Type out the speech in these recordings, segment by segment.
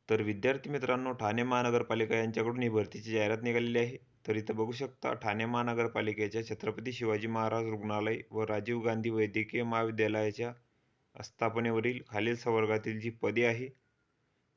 तर विद्यार्थी मित्रांनो, ठाणे महानगरपालिका यांच्याकडून ही भरतीची जाहिरात निघालेली आहे. तर इथं बघू शकता, ठाणे महानगरपालिकेच्या छत्रपती शिवाजी महाराज रुग्णालय व राजीव गांधी वैद्यकीय महाविद्यालयाच्या आस्थापनेवरील खालील संवर्गातील जी पदे आहे,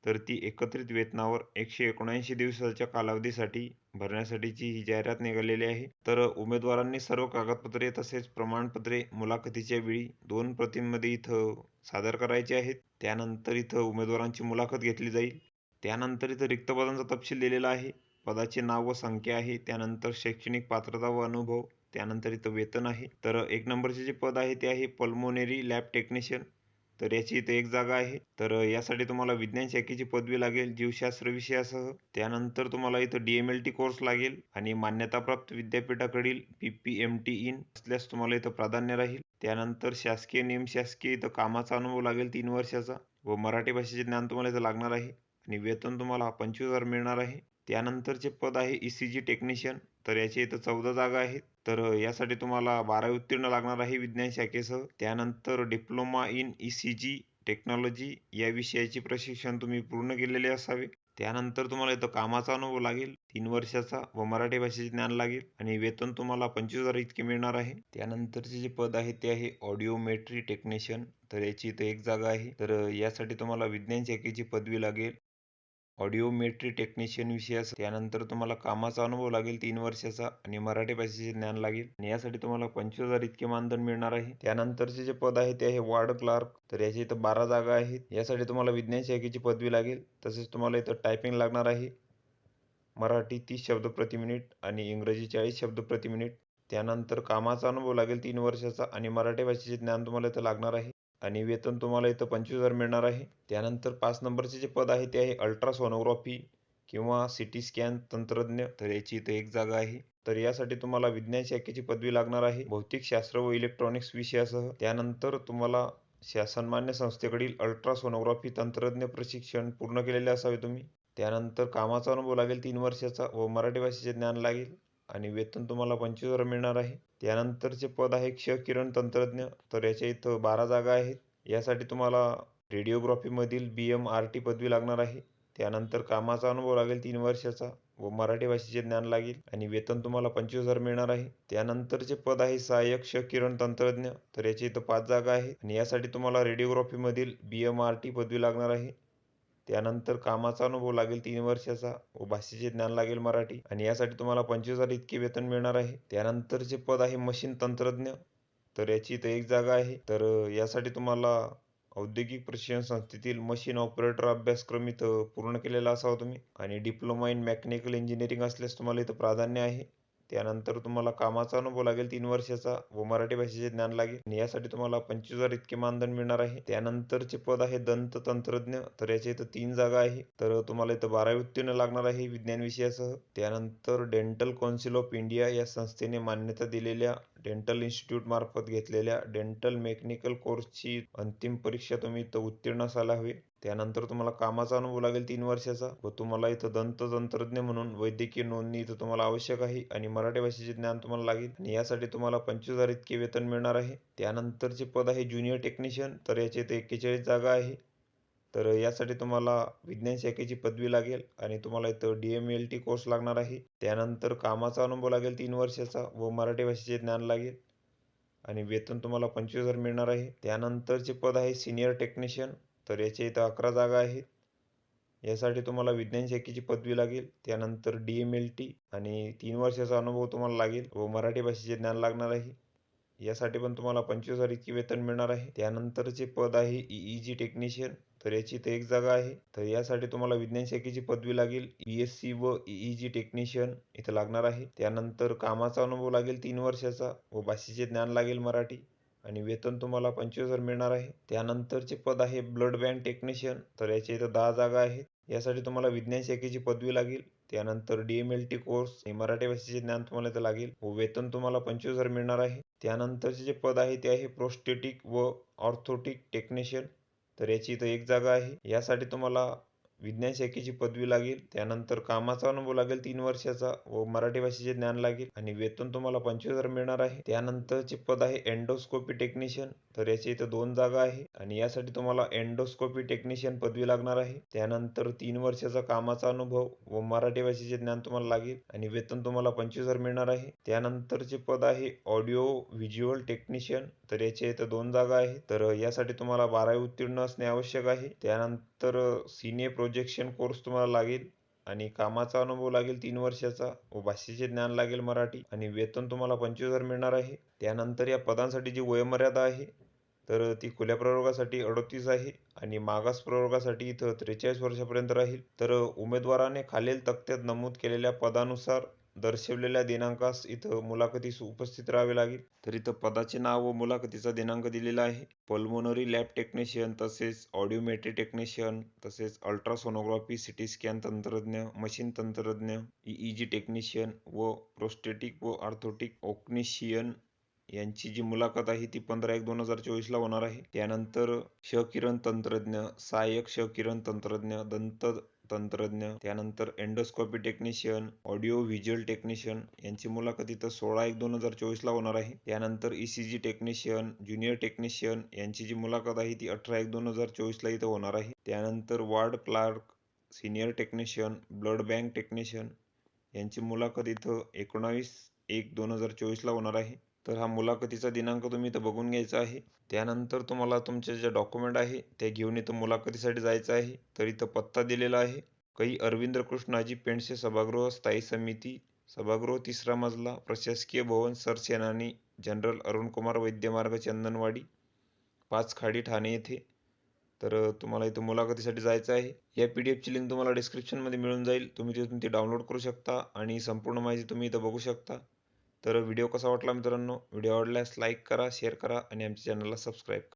तर ती एकत्रित वेतनावर 179 दिवसाच्या कालावधीसाठी भरण्यासाठीची ही जाहिरात निघालेली आहे. तर उमेदवारांनी सर्व कागदपत्रे तसेच प्रमाणपत्रे मुलाखतीच्या वेळी 2 प्रतींमध्ये इथं सादर करायचे आहेत. त्यानंतर इथं उमेदवारांची मुलाखत घेतली जाईल. त्यानंतर इथं रिक्त पदांचा तपशील दिलेला आहे. पदाचे नाव व संख्या आहे. त्यानंतर शैक्षणिक पात्रता व अनुभव. त्यानंतर इथं वेतन आहे. तर 1 नंबरचे जे पद आहे ते आहे पल्मोनरी लॅब टेक्निशियन. तर याची इथे एक जागा आहे. तर यासाठी तुम्हाला विज्ञान शाखेची पदवी लागेल जीवशास्त्र विषयासह. त्यानंतर तुम्हाला इथं DMLT कोर्स लागेल आणि मान्यताप्राप्त विद्यापीठाकडील PPMT इन असल्यास तुम्हाला इथं प्राधान्य राहील. त्यानंतर शासकीय निमशासकीय इथं कामाचा अनुभव लागेल 3 वर्षाचा व मराठी भाषेचे ज्ञान तुम्हाला इथं लागणार आहे आणि वेतन तुम्हाला 25,000 मिळणार आहे. त्यानंतरचे पद आहे ECG टेक्निशियन. तर याची इथं 14 जागा आहेत. तर यासाठी तुम्हाला 12वी उत्तीर्ण लागणार आहे विज्ञान शाखेसह. त्यानंतर डिप्लोमा इन ECG टेक्नॉलॉजी या विषयाचे प्रशिक्षण तुम्ही पूर्ण केलेले असावे. त्यानंतर तुम्हाला इथं कामाचा अनुभव लागेल 3 वर्षाचा व मराठी भाषेचे ज्ञान लागेल आणि वेतन तुम्हाला 25,000 इतके मिळणार आहे. त्यानंतरचे जे पद आहे ते आहे ऑडिओमेट्री टेक्निशियन. तर याची इथं एक जागा आहे. तर यासाठी तुम्हाला विज्ञान शाखेची पदवी लागेल ऑडिओमेट्री टेक्निशियन विषयास. त्यानंतर तुम्हाला कामाचा अनुभव लागेल 3 वर्षाचा आणि मराठी भाषेचे ज्ञान लागेल आणि यासाठी तुम्हाला 25,000 इतके मानधन मिळणार आहे. त्यानंतरचे जे पद आहे ते आहे वार्ड क्लार्क. तर याची इथं 12 जागा आहेत. यासाठी तुम्हाला विज्ञान शाखेची पदवी लागेल. तसेच तुम्हाला इथं टायपिंग लागणार आहे. मराठी 30 शब्द प्रति मिनिट आणि इंग्रजी 40 शब्द प्रति मिनिट. त्यानंतर कामाचा अनुभव लागेल 3 वर्षाचा आणि मराठी भाषेचे ज्ञान तुम्हाला इथं लागणार आहे आणि वेतन तुम्हाला इथं 25,000 मिळणार आहे. त्यानंतर 5 नंबरचे जे पद आहे ते आहे अल्ट्रासोनोग्राफी किंवा सिटी स्कॅन तंत्रज्ञ. तर याची इथं एक जागा आहे. तर यासाठी तुम्हाला विज्ञान शाखेची पदवी लागणार आहे भौतिकशास्त्र व इलेक्ट्रॉनिक्स विषयासह. त्यानंतर तुम्हाला शासनमान्य संस्थेकडील अल्ट्रासोनोग्राफी तंत्रज्ञ प्रशिक्षण पूर्ण केलेले असावे तुम्ही. त्यानंतर कामाचा अनुभव लागेल 3 वर्षाचा व मराठी भाषेचे ज्ञान लागेल आणि वेतन तुम्हाला 25,000 मिळणार आहे. त्यानंतरचे पद आहे क्ष किरण तंत्रज्ञ. तर याच्या इथं 12 जागा आहेत. यासाठी तुम्हाला रेडिओग्राफीमधील BMRT पदवी लागणार आहे. त्यानंतर कामाचा अनुभव लागेल 3 वर्षाचा व मराठी भाषेचे ज्ञान लागेल आणि वेतन तुम्हाला 25,000 मिळणार आहे. त्यानंतरचे पद आहे सहाय्यक क्ष किरण तंत्रज्ञ. तर याची इथं 5 जागा आहेत आणि यासाठी तुम्हाला रेडिओग्राफीमधील BMRT पदवी लागणार आहे. त्यानंतर कामाचा अनुभव लागेल 3 वर्षाचा व भाषेचे ज्ञान लागेल मराठी आणि यासाठी तुम्हाला 25,000 इतके वेतन मिळणार आहे. त्यानंतरचे पद आहे मशीन तंत्रज्ञ. तर याची इथं एक जागा आहे. तर यासाठी तुम्हाला औद्योगिक प्रशिक्षण संस्थेतील मशीन ऑपरेटर अभ्यासक्रम इथं पूर्ण केलेला असावा तुम्ही आणि डिप्लोमा इन मेकॅनिकल इंजिनिअरिंग असल्यास तुम्हाला इथं प्राधान्य आहे. त्यानंतर तुम्हाला कामाचा अनुभव लागेल 3 वर्षाचा व मराठी भाषेचे ज्ञान लागेल आणि यासाठी तुम्हाला 25,000 इतके मानधन मिळणार आहे. त्यानंतरचे पद आहे दंत तंत्रज्ञ. तर याच्या इथं 3 जागा आहे. तर तुम्हाला इथं 12वी उत्तीर्ण लागणार आहे विज्ञान विषयासह. त्यानंतर डेंटल कौन्सिल ऑफ इंडिया या संस्थेने मान्यता दिलेल्या डेंटल इन्स्टिट्यूट मार्फत घेतलेल्या डेंटल मेकॅनिकल कोर्सची अंतिम परीक्षा तुम्ही इथं उत्तीर्ण असायला हवे. त्यानंतर तुम्हाला कामाचा अनुभव लागेल 3 वर्षाचा व तुम्हाला इथं दंत तंत्रज्ञ म्हणून वैद्यकीय नोंदणी इथं तुम्हाला आवश्यक आहे आणि मराठी भाषेचे ज्ञान तुम्हाला लागेल आणि यासाठी तुम्हाला 25,000 इतके वेतन मिळणार आहे. त्यानंतरचे पद आहे ज्युनियर टेक्निशियन. तर याचे इथे 41 जागा आहे. तर यासाठी तुम्हाला विज्ञान शाखेची पदवी लागेल आणि तुम्हाला इथं DMLT कोर्स लागणार आहे. त्यानंतर कामाचा अनुभव लागेल 3 वर्षाचा व मराठी भाषेचे ज्ञान लागेल आणि वेतन तुम्हाला 25,000 मिळणार आहे. त्यानंतरचे पद आहे सिनियर टेक्निशियन. तर याच्या इथं 11 जागा आहेत. यासाठी तुम्हाला विज्ञान शाखेची पदवी लागेल. त्यानंतर DMLT आणि 3 वर्षाचा अनुभव तुम्हाला लागेल व मराठी भाषेचे ज्ञान लागणार आहे. यासाठी पण तुम्हाला 25,000 इतके वेतन मिळणार आहे. त्यानंतरचे पद आहे EEG टेक्निशियन. तर याची इथं एक जागा आहे. तर यासाठी तुम्हाला विज्ञान शाखेची पदवी लागेल. ESC व EEG टेक्निशियन इथं लागणार आहे. त्यानंतर कामाचा अनुभव लागेल 3 वर्षाचा व भाषेचे ज्ञान लागेल मराठी आणि वेतन तुम्हाला 25,000 मिळणार आहे. त्यानंतरचे पद आहे ब्लड बँक टेक्निशियन. तर याच्या इथं 10 जागा आहेत. यासाठी तुम्हाला विज्ञान शाखेची पदवी लागेल. त्यानंतर DMLT कोर्स आणि मराठी भाषेचे ज्ञान तुम्हाला इथं लागेल व वेतन तुम्हाला 25,000 मिळणार आहे. त्यानंतरचे जे पद आहे ते आहे प्रोस्थेटिक व ऑर्थोटिक टेक्निशियन. तर याची इथं एक जागा आहे. यासाठी तुम्हाला विज्ञान शाखेची पदवी लागेल. त्यानंतर कामाचा अनुभव लागेल 3 वर्षाचा व मराठी भाषेचे ज्ञान लागेल आणि वेतन तुम्हाला 25,000 मिळणार आहे. त्यानंतरचे पद आहे एंडोस्कोपी टेक्निशियन. तर याची इथं 2 जागा आहे आणि यासाठी तुम्हाला एंडोस्कोपी टेक्निशियन पदवी लागणार आहे. त्यानंतर 3 वर्षाचा कामाचा अनुभव व मराठी भाषेचे ज्ञान तुम्हाला लागेल आणि वेतन तुम्हाला 25,000 मिळणार आहे. त्यानंतरचे पद आहे ऑडिओ व्हिज्युअल टेक्निशियन. तर याचे इथं 2 जागा आहेत. तर यासाठी तुम्हाला 12वी उत्तीर्ण असणे आवश्यक आहे. त्यानंतर सिने प्रोजेक्शन कोर्स तुम्हाला लागेल आणि कामाचा अनुभव लागेल 3 वर्षाचा व भाषेचे ज्ञान लागेल मराठी आणि वेतन तुम्हाला 25,000 मिळणार आहे. त्यानंतर या पदांसाठी जी वयोमर्यादा आहे तर ती खुल्या प्रवर्गासाठी 38 आहे आणि मागास प्रवर्गासाठी इथं 43 वर्षापर्यंत राहील. तर उमेदवाराने खालील तक्त्यात नमूद केलेल्या पदानुसार दर्शवलेल्या दिनांकास इथं मुलाखतीस उपस्थित राहावे लागेल. तर इथं पदाचे नाव व मुलाखतीचा दिनांक दिलेला आहे. पल्मोनरी लॅब टेक्निशियन, तसेच ऑडिओमेट्री टेक्निशियन, तसेच अल्ट्रासोनोग्राफी, सिटी स्कॅन तंत्रज्ञ, मशीन तंत्रज्ञ, EEG टेक्निशियन व प्रोस्टेटिक व ऑर्थोटिक ऑक्निशियन यांची जी मुलाखत आहे ती 15/1/2024 ला होणार आहे. त्यानंतर क्षकिरण तंत्रज्ञ, सहाय्यक क्षकिरण तंत्रज्ञ, दंत तंत्रज्ञ, त्यानंतर endoscopy technician, audio visual technician यांची मुलाखत इथं 16/1/2024 ला होणार आहे. त्यानंतर ECG टेक्निशियन, ज्युनियर टेक्निशियन यांची जी मुलाखत आहे ती 18/1/2024 ला इथं होणार आहे. त्यानंतर ward clerk, senior technician, blood bank technician यांची मुलाखत इथं 19/1/2024 ला होणार आहे. तर हा मुलाखतीचा दिनांक तुम्ही इथं बघून घ्यायचा आहे. त्यानंतर तुम्हाला तुमचे जे डॉक्युमेंट आहे ते घेऊन इथं मुलाखतीसाठी जायचं आहे. तर इथं पत्ता दिलेला आहे. कै अरविंद कृष्णाजी पेंडसे सभागृह, स्थायी समिती, सभागृह 3रा मजला, प्रशासकीय भवन, सरसेनानी जनरल अरुणकुमार वैद्य मार्ग, चंदनवाडी, 5 खाडी, ठाणे येथे. तर तुम्हाला इथं मुलाखतीसाठी जायचं आहे. या PDF ची लिंक तुम्हाला डिस्क्रिप्शनमध्ये मिळून जाईल. तुम्ही तिथून ती डाउनलोड करू शकता आणि संपूर्ण माहिती तुम्ही इथं बघू शकता. तर व्हिडिओ कसा वाटला मित्रांनो? व्हिडिओ आवडल्यास लाईक करा, शेअर करा आणि आमच्या चॅनलला सबस्क्राईब करा.